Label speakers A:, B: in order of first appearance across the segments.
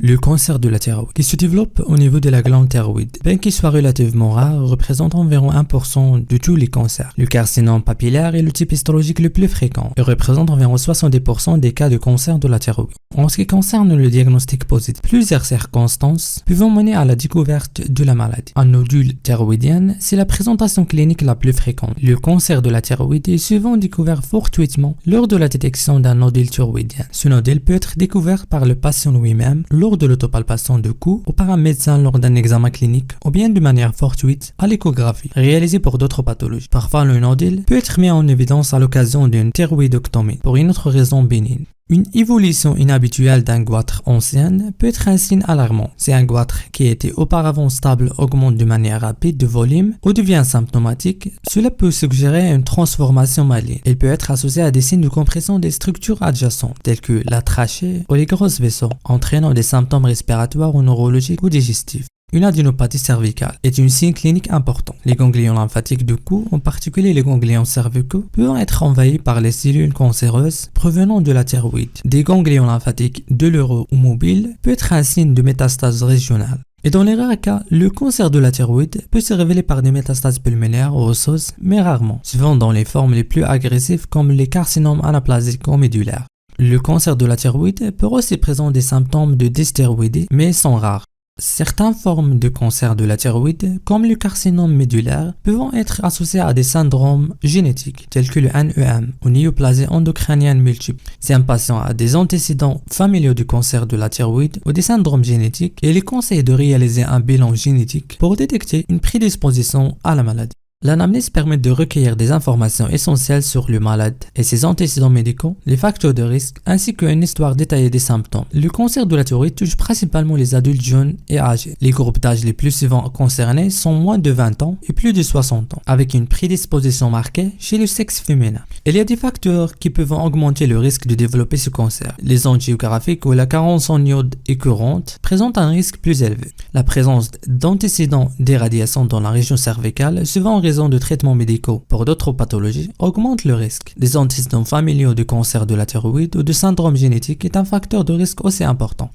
A: Le cancer de la thyroïde, qui se développe au niveau de la glande thyroïde, bien qu'il soit relativement rare, représente environ 1% de tous les cancers. Le carcinome papillaire est le type histologique le plus fréquent et représente environ 70% des cas de cancer de la thyroïde. En ce qui concerne le diagnostic positif, plusieurs circonstances peuvent mener à la découverte de la maladie. Un nodule thyroïdien, c'est la présentation clinique la plus fréquente. Le cancer de la thyroïde est souvent découvert fortuitement lors de la détection d'un nodule thyroïdien. Ce nodule peut être découvert par le patient lui-même lors de l'autopalpation de cou ou par un médecin lors d'un examen clinique ou bien de manière fortuite à l'échographie, réalisée pour d'autres pathologies. Parfois, le nodule peut être mis en évidence à l'occasion d'une thyroïdectomie pour une autre raison bénigne. Une évolution inhabituelle d'un goitre ancien peut être un signe alarmant. Si un goitre qui était auparavant stable augmente de manière rapide de volume ou devient symptomatique, cela peut suggérer une transformation maligne. Il peut être associé à des signes de compression des structures adjacentes, telles que la trachée ou les grosses vaisseaux, entraînant des symptômes respiratoires ou neurologiques ou digestifs. Une adénopathie cervicale est une signe clinique important. Les ganglions lymphatiques du cou, en particulier les ganglions cervicaux, peuvent être envahis par les cellules cancéreuses provenant de la thyroïde. Des ganglions lymphatiques douloureux ou mobiles peut être un signe de métastase régionale. Et dans les rares cas, le cancer de la thyroïde peut se révéler par des métastases pulmonaires ou osseuses, mais rarement, souvent dans les formes les plus agressives comme les carcinomes anaplasiques ou médulaires. Le cancer de la thyroïde peut aussi présenter des symptômes de dysthyroïdie, mais sont rares. Certaines formes de cancer de la thyroïde, comme le carcinome médulaire, peuvent être associées à des syndromes génétiques, tels que le NEM ou néoplasie endocrinienne multiple. Si un patient a des antécédents familiaux du cancer de la thyroïde ou des syndromes génétiques, il est conseillé de réaliser un bilan génétique pour détecter une prédisposition à la maladie. L'anamnèse permet de recueillir des informations essentielles sur le malade et ses antécédents médicaux, les facteurs de risque, ainsi qu'une histoire détaillée des symptômes. Le cancer de la thyroïde touche principalement les adultes jeunes et âgés. Les groupes d'âge les plus souvent concernés sont moins de 20 ans et plus de 60 ans, avec une prédisposition marquée chez le sexe féminin. Il y a des facteurs qui peuvent augmenter le risque de développer ce cancer. Les angiographiques ou la carence en iode écœurante présentent un risque plus élevé. La présence d'antécédents d'irradiation dans la région cervicale, souvent en raison de traitements médicaux pour d'autres pathologies, augmente le risque. Des antécédents familiaux de cancer de la thyroïde ou de syndrome génétique est un facteur de risque aussi important.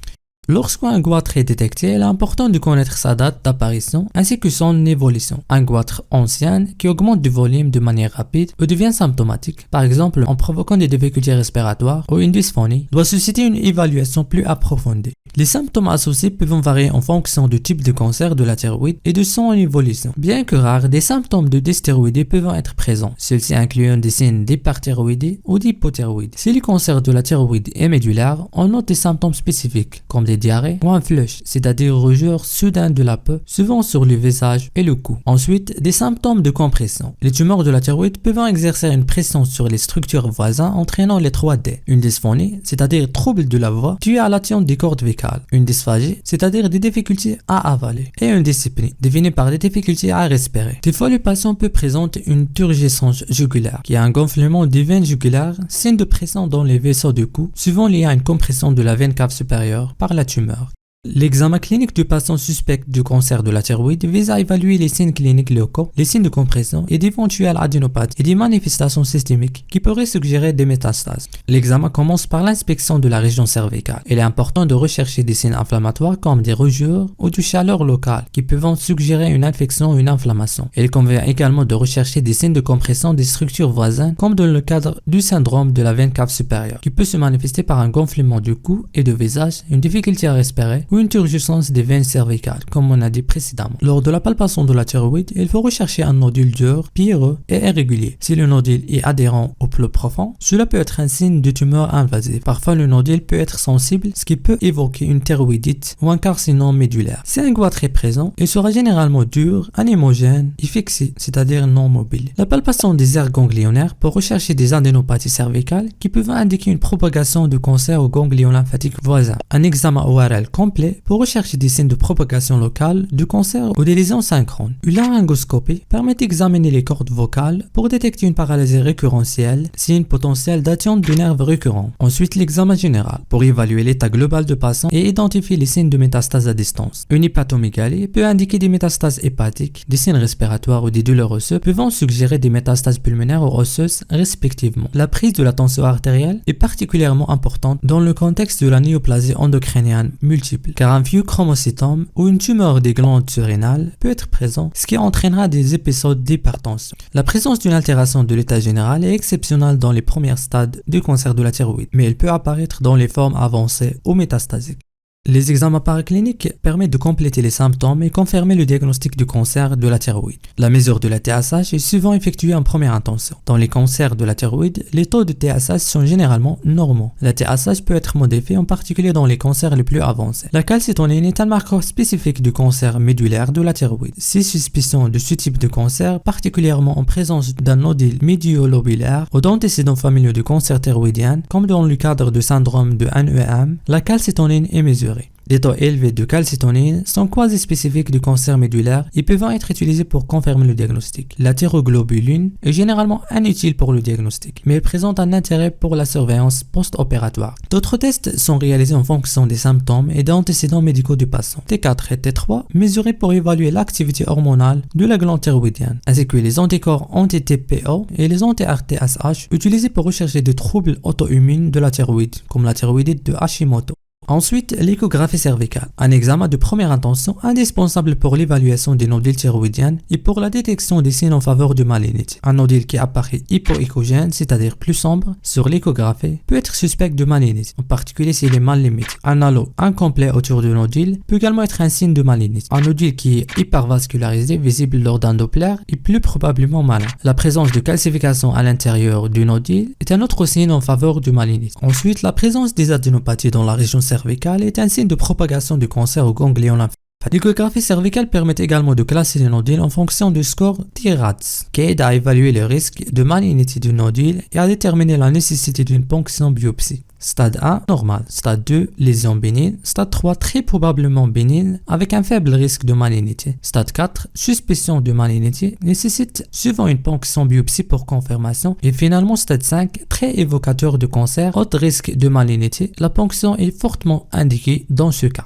A: Lorsqu'un goitre est détecté, il est important de connaître sa date d'apparition ainsi que son évolution. Un goitre ancien qui augmente de volume de manière rapide ou devient symptomatique, par exemple en provoquant des difficultés respiratoires ou une dysphonie, doit susciter une évaluation plus approfondie. Les symptômes associés peuvent varier en fonction du type de cancer de la thyroïde et de son évolution. Bien que rares, des symptômes de dysthyroïdie peuvent être présents, ceux-ci incluant des signes d'hyperthyroïdie ou d'hypothyroïdie. Si le cancer de la thyroïde est médulaire, on note des symptômes spécifiques, comme des diarrhées ou un flush, c'est-à-dire rougeur soudaine de la peau, souvent sur le visage et le cou. Ensuite, des symptômes de compression. Les tumeurs de la thyroïde peuvent exercer une pression sur les structures voisines entraînant les 3D. Une dysphonie, c'est-à-dire trouble de la voix, dû à l'attente des cordes vocales. Une dysphagie, c'est-à-dire des difficultés à avaler. Et une dyspnée, définie par des difficultés à respirer. Des fois, le patient peut présenter une turgescence jugulaire, qui est un gonflement des veines jugulaires, signe de pression dans les vaisseaux du cou, souvent lié à une compression de la veine cave supérieure par la tumeur. L'examen clinique du patient suspect du cancer de la thyroïde vise à évaluer les signes cliniques locaux, les signes de compression et d'éventuelles adénopathies et des manifestations systémiques qui pourraient suggérer des métastases. L'examen commence par l'inspection de la région cervicale. Il est important de rechercher des signes inflammatoires comme des rougeurs ou de chaleur locale qui peuvent suggérer une infection ou une inflammation. Il convient également de rechercher des signes de compression des structures voisines comme dans le cadre du syndrome de la veine cave supérieure qui peut se manifester par un gonflement du cou et du visage, une difficulté à respirer ou une turgescence des veines cervicales, comme on a dit précédemment. Lors de la palpation de la thyroïde, il faut rechercher un nodule dur, pierreux et irrégulier. Si le nodule est adhérent au plus profond, cela peut être un signe de tumeur invasive. Parfois, le nodule peut être sensible, ce qui peut évoquer une thyroïdite ou un carcinome médulaire. Si un goitre est présent, il sera généralement dur, anémogène et fixé, c'est-à-dire non mobile. La palpation des aires ganglionnaires peut rechercher des adénopathies cervicales qui peuvent indiquer une propagation de cancer aux ganglions lymphatiques voisins. Un examen ORL complet pour rechercher des signes de propagation locale du cancer ou des lésions synchrones. Une laryngoscopie permet d'examiner les cordes vocales pour détecter une paralysie récurrentielle, signe potentiel d'attente du nerf récurrent. Ensuite, l'examen général pour évaluer l'état global du patient et identifier les signes de métastases à distance. Une hépatomégalie peut indiquer des métastases hépatiques, des signes respiratoires ou des douleurs osseuses pouvant suggérer des métastases pulmonaires ou osseuses respectivement. La prise de la tension artérielle est particulièrement importante dans le contexte de la néoplasie endocrinienne multiple. car un phéochromocytome ou une tumeur des glandes surrénales peut être présent, ce qui entraînera des épisodes d'hypertension. La présence d'une altération de l'état général est exceptionnelle dans les premiers stades du cancer de la thyroïde, mais elle peut apparaître dans les formes avancées ou métastasiques. Les examens paracliniques permettent de compléter les symptômes et confirmer le diagnostic du cancer de la thyroïde. La mesure de la TSH est souvent effectuée en première intention. Dans les cancers de la thyroïde, les taux de TSH sont généralement normaux. La TSH peut être modifiée en particulier dans les cancers les plus avancés. La calcitonine est un marqueur spécifique du cancer médulaire de la thyroïde. Si suspicion de ce type de cancer, particulièrement en présence d'un nodule médiolobulaire ou d'antécédents familiaux de cancer thyroïdien, comme dans le cadre du syndrome de NEM, la calcitonine est mesurée. Des taux élevés de calcitonine sont quasi spécifiques du cancer médulaire et peuvent être utilisés pour confirmer le diagnostic. La thyroglobuline est généralement inutile pour le diagnostic, mais elle présente un intérêt pour la surveillance post-opératoire. D'autres tests sont réalisés en fonction des symptômes et des antécédents médicaux du patient. T4 et T3 mesurés pour évaluer l'activité hormonale de la glande thyroïdienne, ainsi que les anticorps anti-TPO et les anti-RTSH utilisés pour rechercher des troubles auto-immunes de la thyroïde, comme la thyroïdite de Hashimoto. Ensuite, l'échographie cervicale, un examen de première intention indispensable pour l'évaluation des nodules thyroïdiens et pour la détection des signes en faveur de malignité. Un nodule qui apparaît hypoéchogène, c'est-à-dire plus sombre, sur l'échographie, peut être suspect de malignité, en particulier s'il est mal limité. Un halo incomplet autour du nodule peut également être un signe de malignité. Un nodule qui est hypervascularisé, visible lors d'un Doppler, est plus probablement malin. La présence de calcification à l'intérieur du nodule est un autre signe en faveur de malignité. Ensuite, la présence des adénopathies dans la région cervicale est un signe de propagation du cancer au ganglion lymphatique. L'échographie cervicale permet également de classer les nodules en fonction du score TIRADS, qui aide à évaluer le risque de malignité du nodule et à déterminer la nécessité d'une ponction biopsie. Stade 1, normal. Stade 2, lésion bénigne. Stade 3, très probablement bénigne, avec un faible risque de malignité. Stade 4, suspicion de malignité, nécessite souvent une ponction biopsie pour confirmation. Et finalement, stade 5, très évocateur de cancer, haut risque de malignité, la ponction est fortement indiquée dans ce cas.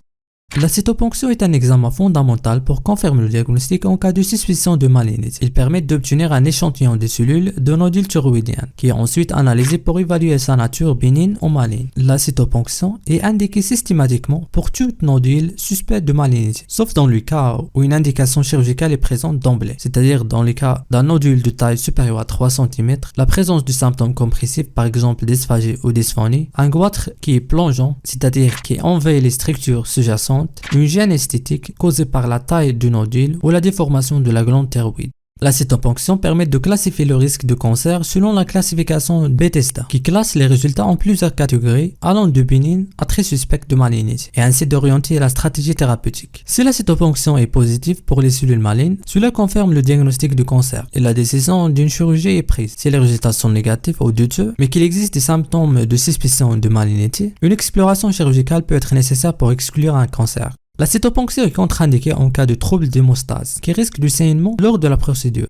A: La cytoponction est un examen fondamental pour confirmer le diagnostic en cas de suspicion de malignité. Il permet d'obtenir un échantillon de cellules de nodules thyroïdiens, qui est ensuite analysé pour évaluer sa nature bénigne ou maligne. La cytoponction est indiquée systématiquement pour tout nodule suspect de malignité, sauf dans le cas où une indication chirurgicale est présente d'emblée, c'est-à-dire dans le cas d'un nodule de taille supérieure à 3 cm, la présence de symptômes compressifs, par exemple dysphagie ou dysphonie, un goitre qui est plongeant, c'est-à-dire qui envahit les structures sous-jacentes, une gêne esthétique causée par la taille du nodule ou la déformation de la glande thyroïde. La cytoponction permet de classifier le risque de cancer selon la classification Bethesda, qui classe les résultats en plusieurs catégories allant de bénigne à très suspect de malignité, et ainsi d'orienter la stratégie thérapeutique. Si la cytoponction est positive pour les cellules malignes, cela confirme le diagnostic du cancer et la décision d'une chirurgie est prise. Si les résultats sont négatifs ou douteux, mais qu'il existe des symptômes de suspicion de malignité, une exploration chirurgicale peut être nécessaire pour exclure un cancer. La cytoponction est contre-indiquée en cas de trouble d'hémostase, qui risque du saignement lors de la procédure.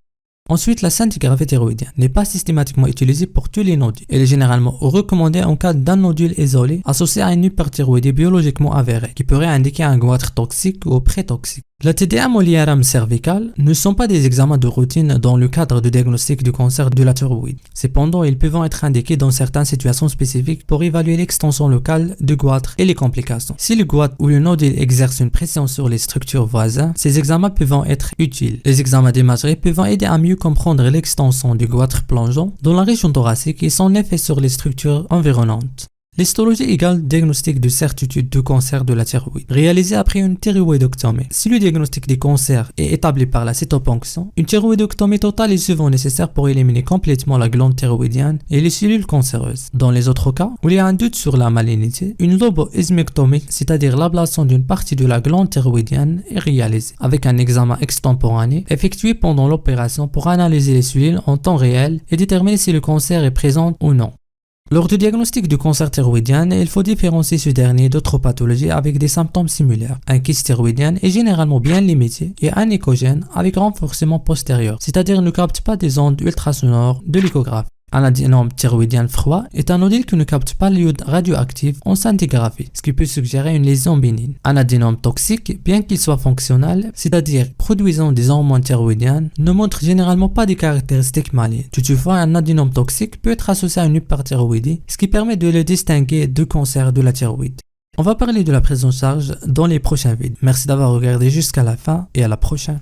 A: Ensuite, la scintigraphie thyroïdienne n'est pas systématiquement utilisée pour tous les nodules. Elle est généralement recommandée en cas d'un nodule isolé associé à une hyperthyroïdie biologiquement avérée, qui pourrait indiquer un goitre toxique ou pré-toxique. La TDM ou l'IRM cervicale ne sont pas des examens de routine dans le cadre de diagnostic du cancer de la thyroïde. Cependant, ils peuvent être indiqués dans certaines situations spécifiques pour évaluer l'extension locale du goitre et les complications. Si le goitre ou le nodule exerce une pression sur les structures voisines, ces examens peuvent être utiles. Les examens d'imagerie peuvent aider à mieux comprendre l'extension du goitre plongeant dans la région thoracique et son effet sur les structures environnantes. L'histologie égale diagnostic de certitude du cancer de la thyroïde, réalisé après une thyroïdectomie. Si le diagnostic des cancers est établi par la cytoponction, une thyroïdectomie totale est souvent nécessaire pour éliminer complètement la glande thyroïdienne et les cellules cancéreuses. Dans les autres cas, où il y a un doute sur la malignité, une lobohysmectomie, c'est-à-dire l'ablation d'une partie de la glande thyroïdienne, est réalisée, avec un examen extemporané effectué pendant l'opération pour analyser les cellules en temps réel et déterminer si le cancer est présent ou non. Lors du diagnostic du cancer thyroïdien, il faut différencier ce dernier d'autres pathologies avec des symptômes similaires. Un kyste thyroïdien est généralement bien limité et anéchogène avec renforcement postérieur, c'est-à-dire ne capte pas des ondes ultrasonores de l'échographie. Un adénome thyroïdien froid est un nodule qui ne capte pas l'iode radioactif en scintigraphie, ce qui peut suggérer une lésion bénigne. Un adénome toxique, bien qu'il soit fonctionnel, c'est-à-dire produisant des hormones thyroïdiennes, ne montre généralement pas des caractéristiques malignes. Toutefois, un adénome toxique peut être associé à une hyperthyroïdie, ce qui permet de le distinguer du cancer de la thyroïde. On va parler de la prise en charge dans les prochains vidéos. Merci d'avoir regardé jusqu'à la fin et à la prochaine.